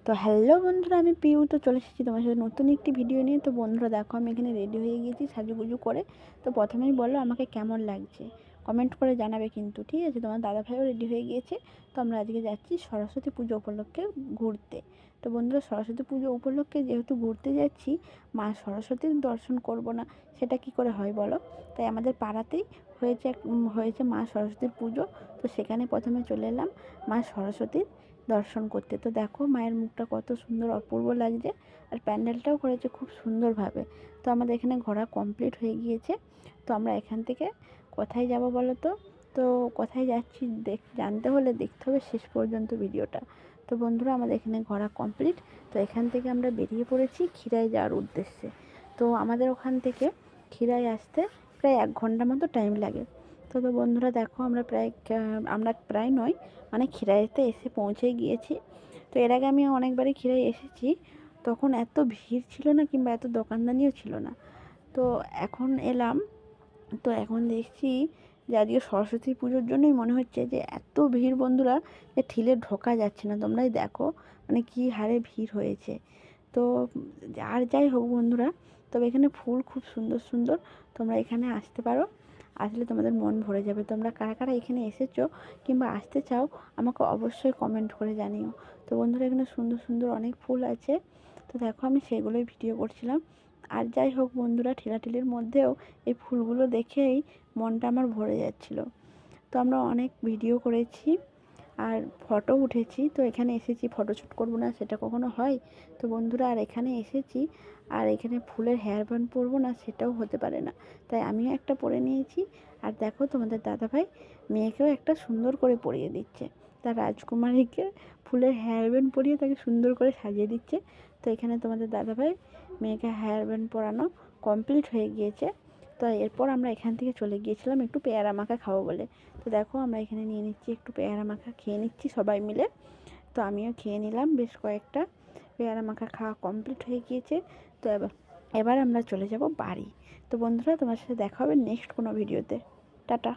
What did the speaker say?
তো হ্যালো বন্ধুরা, আমি পিউ। তো চলে এসেছি তোমার সাথে নতুন একটি ভিডিও নিয়ে। তো বন্ধুরা দেখো, আমি এখানে রেডি হয়ে গিয়েছি সাজুগুজু করে। তো প্রথমেই বলো আমাকে কেমন লাগছে, কমেন্ট করে জানাবে কিন্তু, ঠিক আছে? তোমার দাদাভাইও রেডি হয়ে গিয়েছে। তো আমরা আজকে যাচ্ছি সরস্বতী পুজো উপলক্ষে ঘুরতে। তো বন্ধুরা, সরস্বতী পুজো উপলক্ষে যেহেতু ঘুরতে যাচ্ছি, মা সরস্বতীর দর্শন করব না সেটা কি করে হয় বলো? তাই আমাদের পাড়াতেই হয়েছে মা সরস্বতীর পুজো। তো সেখানে প্রথমে চলে এলাম মা সরস্বতীর দর্শন করতে। তো দেখো মায়ের মুখটা কত সুন্দর অপূর্ব লাগছে, আর প্যান্ডেলটাও করেছে খুব সুন্দরভাবে। তো আমাদের এখানে ঘোরা কমপ্লিট হয়ে গিয়েছে। তো আমরা এখান থেকে কোথায় যাব বলো তো? তো কোথায় যাচ্ছি জানতে হলে দেখতে হবে শেষ পর্যন্ত ভিডিওটা। তো বন্ধুরা, আমাদের এখানে ঘোরা কমপ্লিট। তো এখান থেকে আমরা বেরিয়ে পড়েছি ক্ষীরাই যাওয়ার উদ্দেশ্যে। তো আমাদের ওখান থেকে ক্ষীরাই আসতে প্রায় 1 ঘন্টা মতো টাইম লাগে। তো বন্ধুরা দেখো, আমরা প্রায় নয়, মানে ক্ষীরাইতে এসে পৌঁছে গিয়েছি। তো এর আগে আমি অনেকবারই ক্ষীরাই এসেছি, তখন এত ভিড় ছিল না কিংবা এত দোকানদানিও ছিল না। তো এখন এলাম, তো এখন দেখছি যে আজকে সরস্বতী পুজোর জন্যই মনে হচ্ছে যে এত ভিড় বন্ধুরা, যে ঠিলে ঢোকা যাচ্ছে না। তোমরাই দেখো মানে কী হারে ভিড় হয়েছে। তো আর যাই হোক বন্ধুরা, তবে এখানে ফুল খুব সুন্দর সুন্দর, তোমরা এখানে আসতে পারো। আসলে তোমাদের মন ভরে যাবে। তোমরা কারা কারা এখানে এসেছো কিংবা আসতে চাও, আমাকে অবশ্যই কমেন্ট করে জানিও। তো বন্ধুরা, এখানে সুন্দর সুন্দর অনেক ফুল আছে। তো দেখো, আমি সেগুলোই ভিডিও করছিলাম। আর যাই হোক বন্ধুরা, ঠেলাঠেলির মধ্যেও এই ফুলগুলো দেখেই মনটা আমার ভরে যাচ্ছিলো। তো আমরা অনেক ভিডিও করেছি আর ফটো উঠেছি। তো এখানে এসেছি, ফটোশ্যুট করবো না সেটা কখনো হয়? তো বন্ধুরা, আর এখানে এসেছি, আর এখানে ফুলের হেয়ার ব্যান্ড পরবো না সেটাও হতে পারে না, তাই আমিও একটা পরে নিয়েছি। আর দেখো, তোমাদের দাদাভাই মেয়েকেও একটা সুন্দর করে পরিয়ে দিচ্ছে, তার রাজকুমারীকে ফুলের হেয়ার ব্যান্ড পরিয়ে তাকে সুন্দর করে সাজিয়ে দিচ্ছে। তো এখানে তোমাদের দাদাভাই মেয়েকে হেয়ার ব্যান্ড পরানো কমপ্লিট হয়ে গিয়েছে। তো এরপর আমরা এখান থেকে চলে গিয়েছিলাম একটু পেয়ারা মাখা খাবো বলে। তো দেখো, আমরা এখানে নিয়ে নিচ্ছি একটু পেয়ারা মাখা, খেয়ে নিচ্ছি সবাই মিলে। তো আমিও খেয়ে নিলাম বেশ কয়েকটা। পেয়ারা মাখা খাওয়া কমপ্লিট হয়ে গিয়েছে। তো এবার আমরা চলে যাব বাড়ি। তো বন্ধুরা, তোমার সাথে দেখা হবে নেক্সট কোনো ভিডিওতে। টাটা।